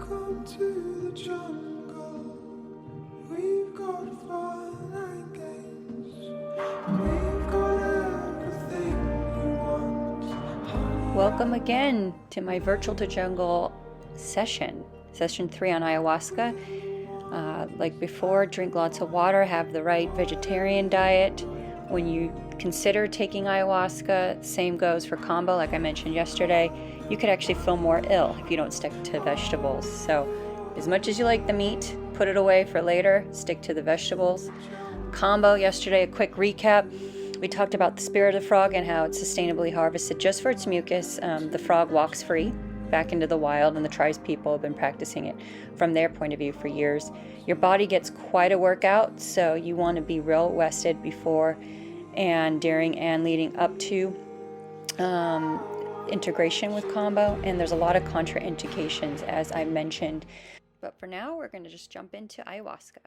Welcome to the jungle. We've got fun and games. We've got everything you want. Welcome again to my Virtual to Jungle session 3 on ayahuasca. Like before, drink lots of water, have the right vegetarian diet. When you consider taking ayahuasca, same goes for combo, like I mentioned yesterday. You could actually feel more ill if you don't stick to vegetables. So as much as you like the meat, put it away for later, stick to the vegetables. Combo yesterday, a quick recap. We talked about the spirit of the frog and how it's sustainably harvested just for its mucus. The frog walks free back into the wild, and the tribes people have been practicing it from their point of view for years. Your body gets quite a workout, so you want to be real rested before and during and leading up to integration with combo, and there's a lot of contraindications as I mentioned. But for now, we're going to just jump into ayahuasca.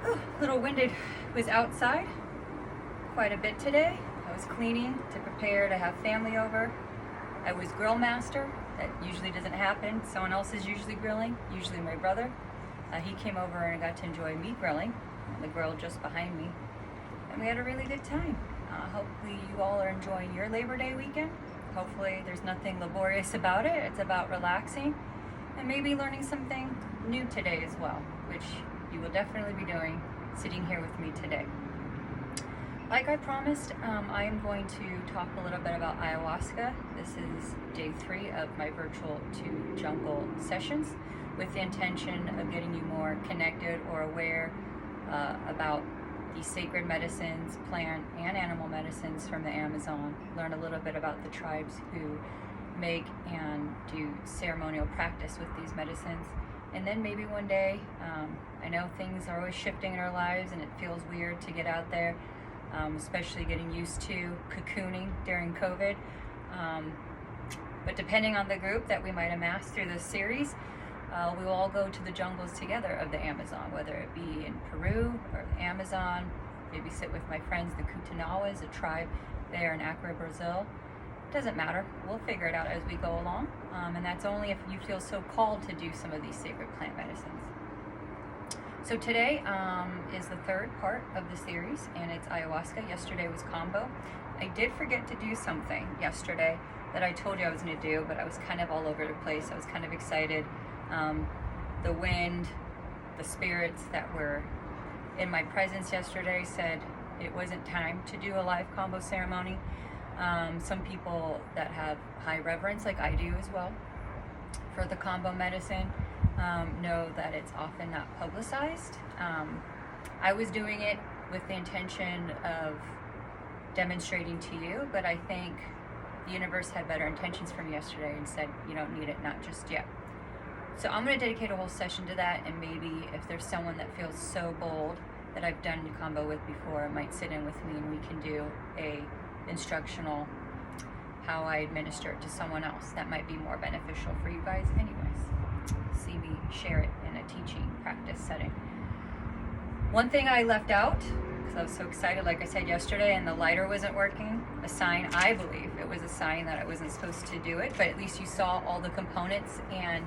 A little winded. Was outside quite a bit today. I was cleaning to prepare to have family over. I was grill master. That usually doesn't happen. Someone else is usually grilling, usually my brother. He came over and I got to enjoy me grilling on the grill just behind me. And we had a really good time. Hopefully you all are enjoying your Labor Day weekend. Hopefully there's nothing laborious about it. It's about relaxing and maybe learning something new today as well, which you will definitely be doing sitting here with me today. Like I promised, I am going to talk a little bit about ayahuasca. This is day 3 of my Virtual to Jungle sessions with the intention of getting you more connected or aware about these sacred medicines, plant and animal medicines from the Amazon. Learn a little bit about the tribes who make and do ceremonial practice with these medicines. And then maybe one day, I know things are always shifting in our lives and it feels weird to get out there, especially getting used to cocooning during COVID. But depending on the group that we might amass through this series, we will all go to the jungles together of the Amazon, whether it be in Peru or the Amazon, maybe sit with my friends, the Kutanawas, a tribe there in Accra, Brazil. Doesn't matter. We'll figure it out as we go along. And that's only if you feel so called to do some of these sacred plant medicines. So today is the 3rd part of the series, and it's ayahuasca. Yesterday was combo. I did forget to do something yesterday that I told you I was going to do, but I was kind of all over the place. I was kind of excited. The wind, the spirits that were in my presence yesterday said it wasn't time to do a live combo ceremony. Some people that have high reverence, like I do as well, for the combo medicine, know that it's often not publicized. I was doing it with the intention of demonstrating to you, but I think the universe had better intentions for me yesterday and said, you don't need it, not just yet. So I'm going to dedicate a whole session to that, and maybe if there's someone that feels so bold that I've done the combo with before, might sit in with me and we can do a instructional how I administer it to someone else. That might be more beneficial for you guys anyways. See me share it in a teaching practice setting. One thing I left out, because I was so excited, like I said yesterday, and the lighter wasn't working, a sign, I believe it was a sign that I wasn't supposed to do it, but at least you saw all the components and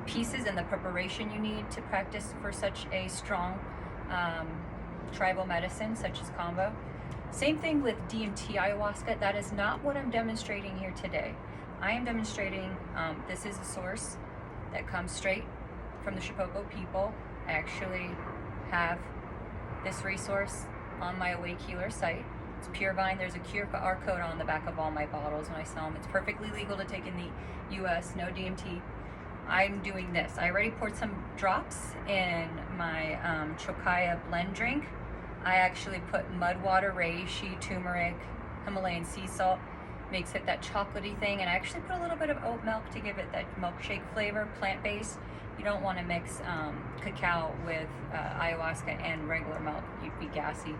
pieces and the preparation you need to practice for such a strong tribal medicine such as combo. Same thing with DMT ayahuasca. That is not what I'm demonstrating here today. I am demonstrating, this is a source that comes straight from the Shipoko people. I actually have this resource on my Awake Healer site. It's Pure Vine. There's a QR code on the back of all my bottles when I sell them. It's perfectly legal to take in the US, no DMT. I'm doing this. I already poured some drops in my Chokaya blend drink. I actually put mud water, reishi, turmeric, Himalayan sea salt, makes it that chocolatey thing, and I actually put a little bit of oat milk to give it that milkshake flavor, plant-based. You don't want to mix cacao with ayahuasca and regular milk. You'd be gassy.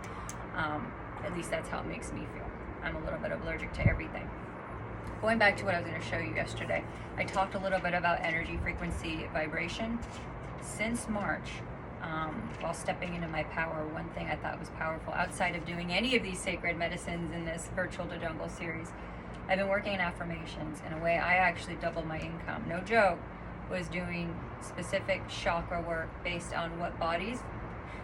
At least that's how it makes me feel. I'm a little bit allergic to everything. going back to what I was going to show you yesterday, I talked a little bit about energy, frequency, vibration. Since March, while stepping into my power, one thing I thought was powerful, outside of doing any of these sacred medicines in this Virtual to Jungle series, I've been working in affirmations. In a way, I actually doubled my income. No joke. Was doing specific chakra work based on what bodies.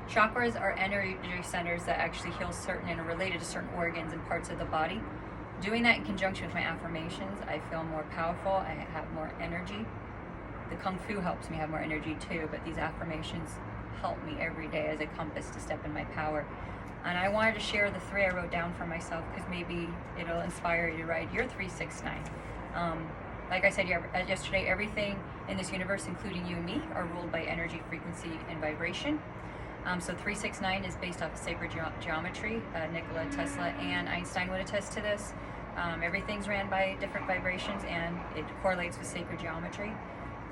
Chakras are energy centers that actually heal certain and are related to certain organs and parts of the body. Doing that in conjunction with my affirmations, I feel more powerful. I have more energy. The Kung Fu helps me have more energy too, but these affirmations help me every day as a compass to step in my power. And I wanted to share the 3 I wrote down for myself because maybe it'll inspire you to write your 369. Like I said yesterday, everything in this universe, including you and me, are ruled by energy, frequency, and vibration. So 369 is based off of sacred geometry. Nikola Tesla and Einstein would attest to this. Everything's ran by different vibrations, and it correlates with sacred geometry.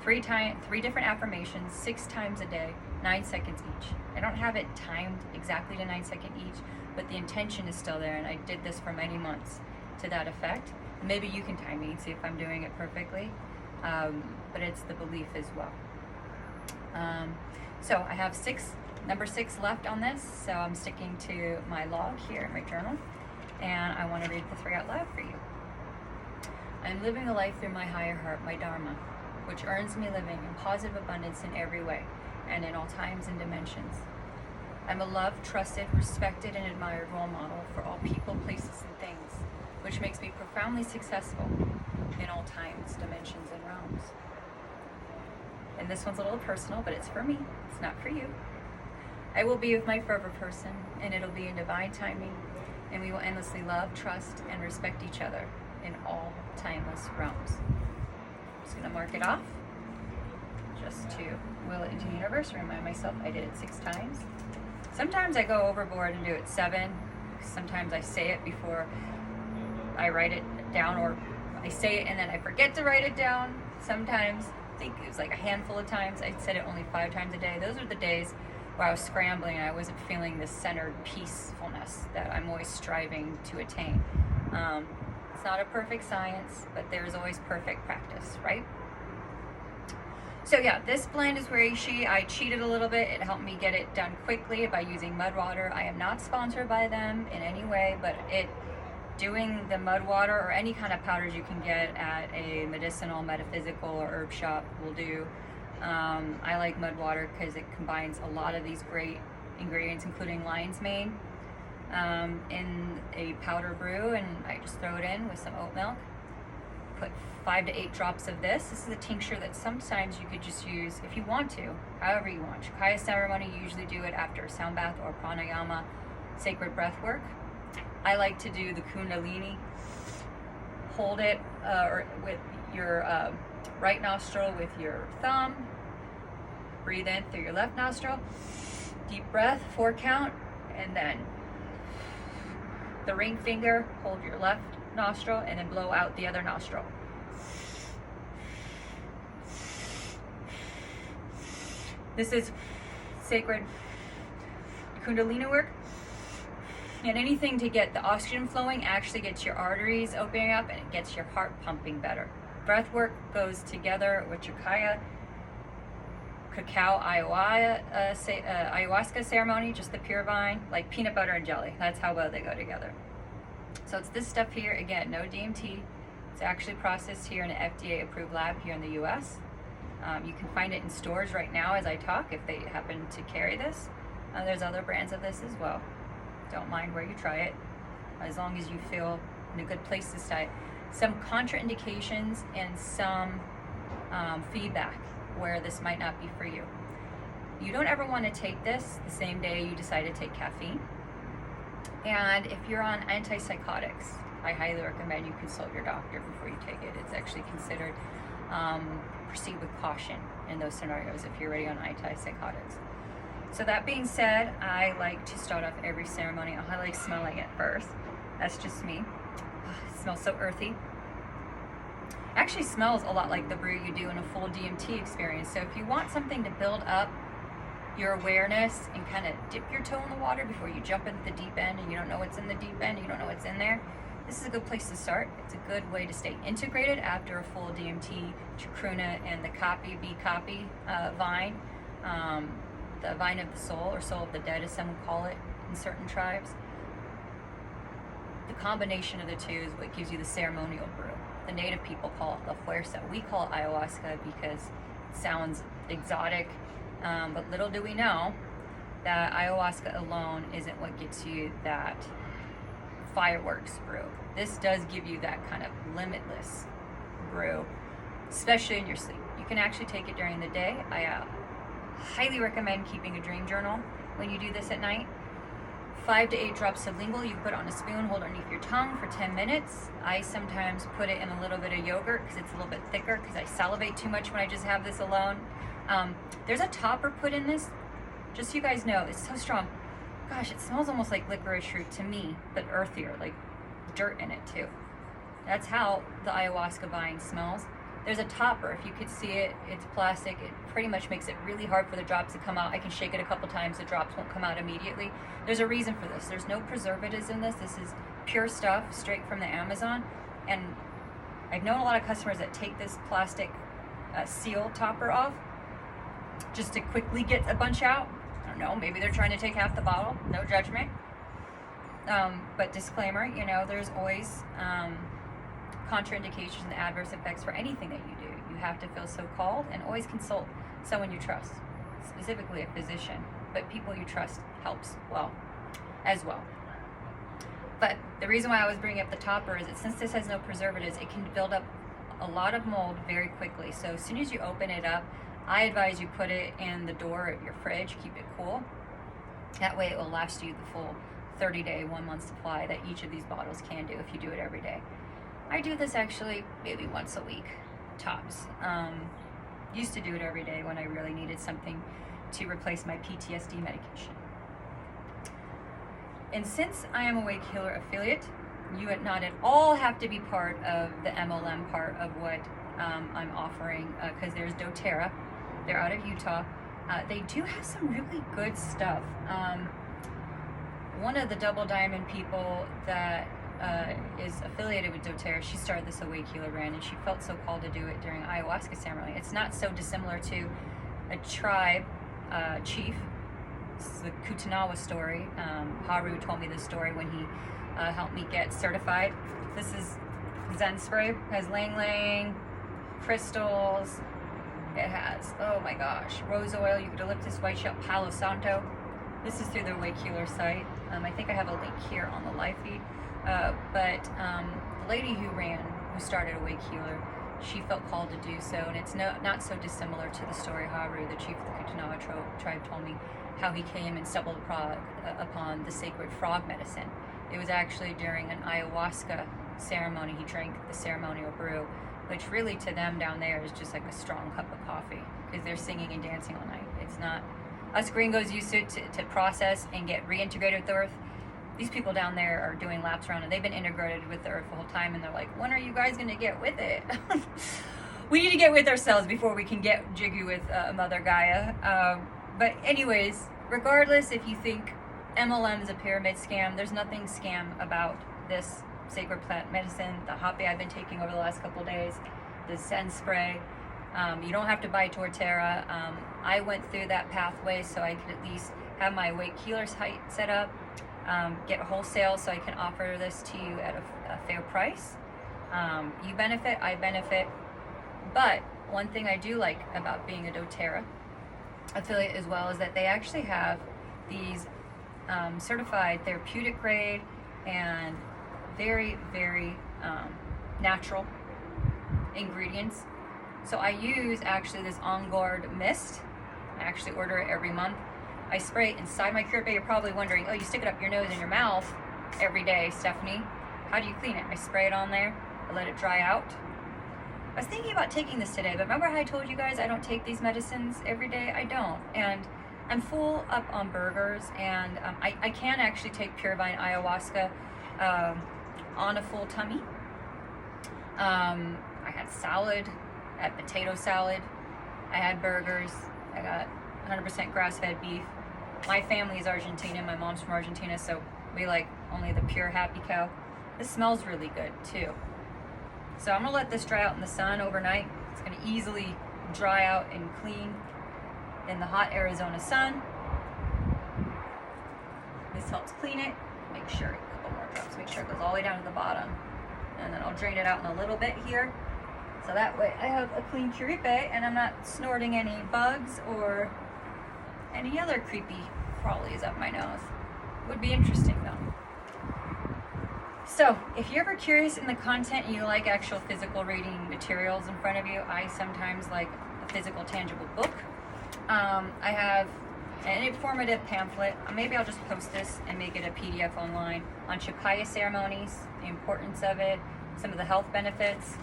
3 different affirmations, 6 times a day, 9 seconds each. I don't have it timed exactly to 9 seconds each, but the intention is still there, and I did this for many months to that effect. Maybe you can time me and see if I'm doing it perfectly, but it's the belief as well. So I have number 6 left on this, so I'm sticking to my log here in my journal, and I want to read the 3 out loud for you. I'm living a life through my higher heart, my Dharma, which earns me living in positive abundance in every way and in all times and dimensions. I'm a loved, trusted, respected, and admired role model for all people, places, and things, which makes me profoundly successful in all times, dimensions, and realms. And this one's a little personal, but it's for me. It's not for you. I will be with my forever person, and it'll be in divine timing, and we will endlessly love, trust, and respect each other in all timeless realms. I'm just going to mark it off, just to will it into the universe, remind myself I did it 6 times. Sometimes I go overboard and do it 7. Sometimes I say it before I write it down, or I say it and then I forget to write it down. Sometimes, I think it was like a handful of times, I said it only 5 times a day. Those are the days where I was scrambling and I wasn't feeling this centered peacefulness that I'm always striving to attain. It's not a perfect science, but there's always perfect practice, right? So yeah, this blend is reishi. I cheated a little bit. It helped me get it done quickly by using mud water. I am not sponsored by them in any way, but doing the mud water or any kind of powders you can get at a medicinal, metaphysical, or herb shop will do. I like mud water because it combines a lot of these great ingredients, including lion's mane, in a powder brew, and I just throw it in with some oat milk. Put 5 to 8 drops of this. This is a tincture that sometimes you could just use if you want to, however you want. Shakaya ceremony, you usually do it after a sound bath or pranayama, sacred breath work. I like to do the kundalini. Hold it or with your right nostril with your thumb. Breathe in through your left nostril. Deep breath, 4 count, and then the ring finger, hold your left nostril, and then blow out the other nostril. This is sacred kundalini work. And anything to get the oxygen flowing actually gets your arteries opening up and it gets your heart pumping better. Breath work goes together with Chakaya, cacao, ayahuasca ceremony, just the pure vine, like peanut butter and jelly. That's how well they go together. So it's this stuff here, again, no DMT. It's actually processed here in an FDA approved lab here in the US. You can find it in stores right now as I talk if they happen to carry this. There's other brands of this as well. Don't mind where you try it, as long as you feel in a good place to start. Some contraindications and some feedback where this might not be for you. You don't ever want to take this the same day you decide to take caffeine. And if you're on antipsychotics, I highly recommend you consult your doctor before you take it. It's actually considered proceed with caution in those scenarios if you're already on antipsychotics. So that being said, I like to start off every ceremony. I like smelling it first. That's just me. It smells so earthy. Actually smells a lot like the brew you do in a full DMT experience. So if you want something to build up your awareness and kind of dip your toe in the water before you jump into the deep end and you don't know what's in the deep end, you don't know what's in there, this is a good place to start. It's a good way to stay integrated after a full DMT, chacruna, and the copy vine, the vine of the soul, or soul of the dead, as some would call it in certain tribes. The combination of the two is what gives you the ceremonial brew. The native people call it la fuerza. We call it ayahuasca because it sounds exotic, but little do we know that ayahuasca alone isn't what gets you that fireworks brew. This does give you that kind of limitless brew, especially in your sleep. You can actually take it during the day. I highly recommend keeping a dream journal when you do this at night. 5 to 8 drops sublingual, you put on a spoon, hold underneath your tongue for 10 minutes. I sometimes put it in a little bit of yogurt because it's a little bit thicker because I salivate too much when I just have this alone. There's a topper put in this, just so you guys know, it's so strong. Gosh, it smells almost like licorice root to me, but earthier, like dirt in it too. That's how the ayahuasca vine smells. There's a topper, if you could see it, it's plastic. It pretty much makes it really hard for the drops to come out. I can shake it a couple times, the drops won't come out immediately. There's a reason for this. There's no preservatives in this. This is pure stuff straight from the Amazon. And I've known a lot of customers that take this plastic seal topper off just to quickly get a bunch out. I don't know, maybe they're trying to take half the bottle, no judgment. But disclaimer, you know, there's always contraindications and adverse effects for anything that you do. You have to feel so called, and always consult someone you trust, specifically a physician, but people you trust helps as well. But the reason why I was bringing up the topper is that since this has no preservatives, it can build up a lot of mold very quickly. So as soon as you open it up, I advise you put it in the door of your fridge, keep it cool. That way it will last you the full 30-day, 1 month supply that each of these bottles can do if you do it every day. I do this actually maybe once a week, tops. Used to do it every day when I really needed something to replace my PTSD medication. And since I am a Wake Healer affiliate, you would not at all have to be part of the MLM part of what I'm offering, because there's doTERRA. They're out of Utah. They do have some really good stuff. One of the Double Diamond people that is affiliated with doTERRA, she started this Awake Healer brand, and she felt so called to do it during ayahuasca ceremony. It's not so dissimilar to a tribe chief. This is the Kutanawa story. Haru told me this story when he helped me get certified. This is Zen spray. It has lang lang, crystals. It has, oh my gosh, rose oil, eucalyptus, white shell, Palo Santo. This is through the Wake Healer site. I think I have a link here on the live feed. But the lady who started a Wake Healer, she felt called to do so, and it's not so dissimilar to the story Haru, the chief of the Kutanawa tribe, told me how he came and stumbled upon the sacred frog medicine. It was actually during an ayahuasca ceremony. He drank the ceremonial brew, which really to them down there is just like a strong cup of coffee, because they're singing and dancing all night. It's not, us gringos used to process and get reintegrated with the earth. These people down there are doing laps around, and they've been integrated with the earth the whole time, and they're like, when are you guys going to get with it? We need to get with ourselves before we can get jiggy with Mother Gaia. But anyways, regardless if you think MLM is a pyramid scam, there's nothing scam about this sacred plant medicine, the hape I've been taking over the last couple days, the Zen spray. You don't have to buy doTERRA. I went through that pathway so I could at least have my Wake Healer site set up, get wholesale so I can offer this to you at a fair price. You benefit, I benefit. But one thing I do like about being a doTERRA affiliate as well is that they actually have these certified therapeutic grade and very, very natural ingredients. So I use actually this On Guard mist. I actually order it every month. I spray it inside my curate bay. You're probably wondering, oh, you stick it up your nose and your mouth every day, Stephanie. How do you clean it? I spray it on there. I let it dry out. I was thinking about taking this today, but remember how I told you guys I don't take these medicines every day? I don't. And I'm full up on burgers, and I can actually take Pure Vine Ayahuasca on a full tummy. I had salad, I had potato salad, I had burgers, I got 100% grass-fed beef. My family is Argentinian, my mom's from Argentina, so we like only the pure happy cow. This smells really good too. So I'm gonna let this dry out in the sun overnight. It's gonna easily dry out and clean in the hot Arizona sun. This helps clean it. Make sure, a couple more drops, make sure it goes all the way down to the bottom. And then I'll drain it out in a little bit here. So that way I have a clean curipe and I'm not snorting any bugs or any other creepy crawlies up my nose. Would be interesting though. So if you're ever curious in the content and you like actual physical reading materials in front of you, I sometimes like a physical tangible book. I have an informative pamphlet. Maybe I'll just post this and make it a PDF online on Chicaya ceremonies, the importance of it, some of the health benefits,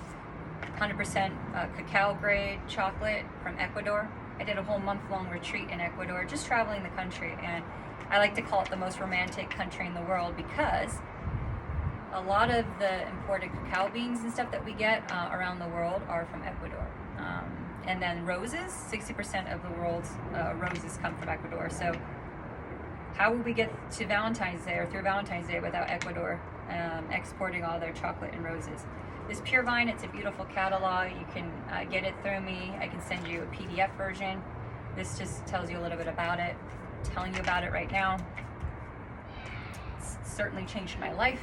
100% cacao grade chocolate from Ecuador. I did a whole month-long retreat in Ecuador, just traveling the country, and I like to call it the most romantic country in the world because a lot of the imported cacao beans and stuff that we get around the world are from Ecuador. And then roses, 60% of the world's roses come from Ecuador. So how would we get to Valentine's Day or through Valentine's Day without Ecuador exporting all their chocolate and roses? This Pure Vine, it's a beautiful catalog. You can get it through me. I can send you a PDF version. This just tells you a little bit about it. I'm telling you about it right now. It's certainly changed my life.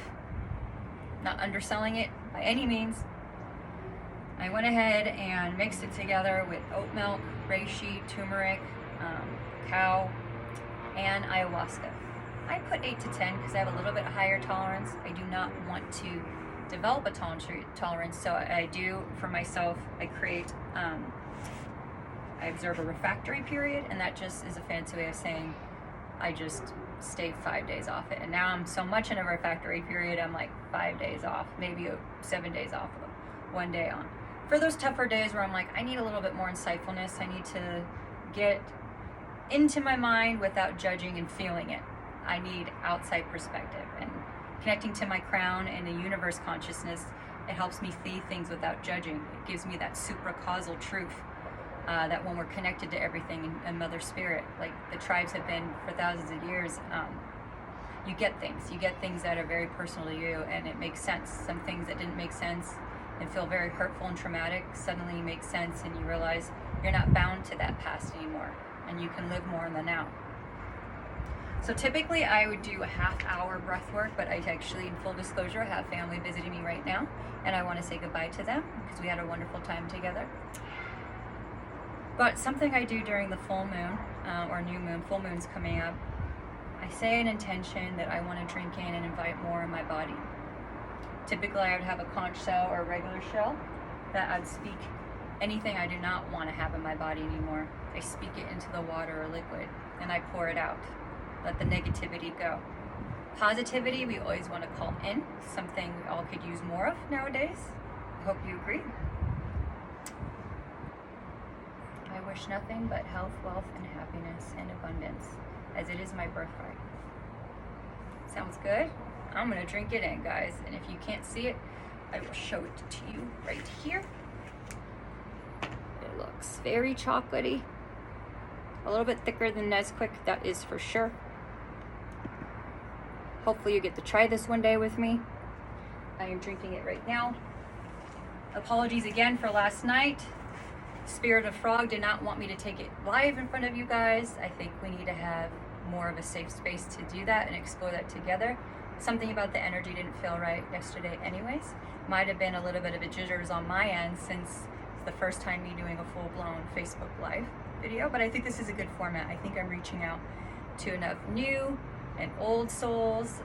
Not underselling it by any means. I went ahead and mixed it together with oat milk, reishi, turmeric, cacao, and ayahuasca. I put 8 to 10 because I have a little bit higher tolerance. I do not want to develop a tolerance, so I do for myself. I create, I observe a refractory period, and that just is a fancy way of saying I just stay 5 days off it. And now I'm so much in a refractory period, I'm like 5 days off, maybe 7 days off, 1 day on. For those tougher days where I'm like, I need a little bit more insightfulness, I need to get into my mind without judging and feeling it. I need outside perspective, and connecting to my crown and the universe consciousness, it helps me see things without judging. It gives me that supracausal truth that when we're connected to everything and Mother Spirit, like the tribes have been for thousands of years, you get things that are very personal to you, and it makes sense. Some things that didn't make sense and feel very hurtful and traumatic suddenly make sense, and you realize you're not bound to that past anymore, and you can live more in the now. So typically I would do a half-hour breath work, but I actually, in full disclosure, have family visiting me right now, and I want to say goodbye to them because we had a wonderful time together. But something I do during the full moon, or new moon, full moon's coming up, I say an intention that I want to drink in and invite more in my body. Typically I would have a conch shell or a regular shell that I'd speak anything I do not want to have in my body anymore. I speak it into the water or liquid, and I pour it out. Let the negativity go. Positivity, we always want to call in, something we all could use more of nowadays. I hope you agree. I wish nothing but health, wealth, and happiness and abundance, as it is my birthright. Sounds good? I'm gonna drink it in, guys, and if you can't see it, I will show it to you right here. It looks very chocolatey. A little bit thicker than Nesquik, that is for sure. Hopefully you get to try this one day with me. I am drinking it right now. Apologies again for last night. Spirit of Frog did not want me to take it live in front of you guys. I think we need to have more of a safe space to do that and explore that together. Something about the energy didn't feel right yesterday anyways. Might have been a little bit of a jitters on my end since it's the first time me doing a full-blown Facebook Live video, but I think this is a good format. I think I'm reaching out to enough new and old souls,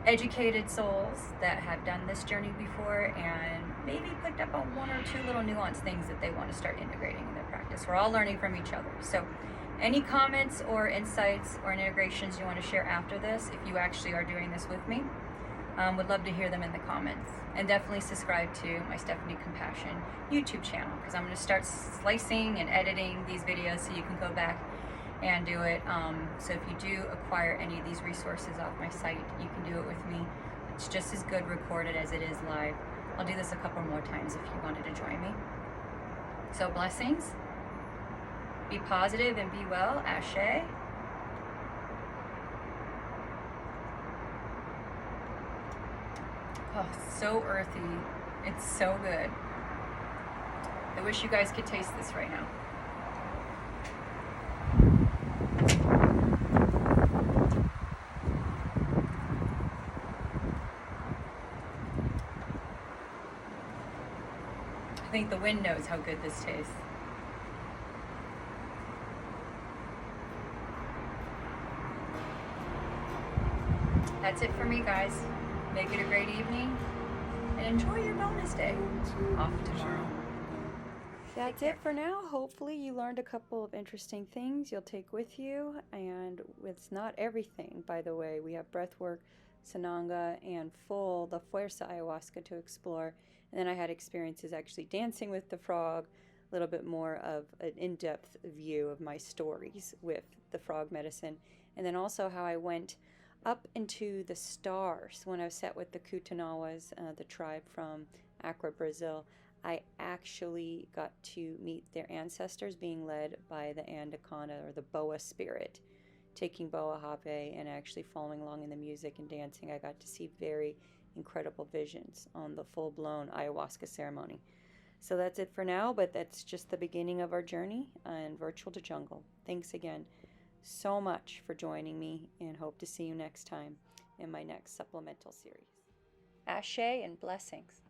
educated souls that have done this journey before and maybe picked up on 1 or 2 little nuanced things that they want to start integrating in their practice. We're all learning from each other. So any comments or insights or integrations you want to share after this, if you actually are doing this with me, would love to hear them in the comments. And definitely subscribe to my Stephanie Compassion YouTube channel, because I'm going to start slicing and editing these videos so you can go back and do it. So if you do acquire any of these resources off my site, you can do it with me. It's just as good recorded as it is live. I'll do this a couple more times if you wanted to join me. So blessings. Be positive and be well. Ashe. Oh, so earthy. It's so good. I wish you guys could taste this right now. I think the wind knows how good this tastes. That's it for me, guys. Make it a great evening and enjoy your bonus day off tomorrow. That's it for now. Hopefully you learned a couple of interesting things you'll take with you, and it's not everything, by the way. We have breathwork, sananga, and the fuerza ayahuasca to explore. And then I had experiences actually dancing with the frog, a little bit more of an in-depth view of my stories with the frog medicine, and then also how I went up into the stars when I was set with the Kutanawas, the tribe from Accra, Brazil. I actually got to meet their ancestors being led by the Andakana, or the Boa spirit, taking Boa Hape and actually following along in the music and dancing. I got to see very incredible visions on the full-blown ayahuasca ceremony. So that's it for now, but that's just the beginning of our journey on Virtual to Jungle. Thanks again so much for joining me, and hope to see you next time in my next supplemental series. Ashe and blessings.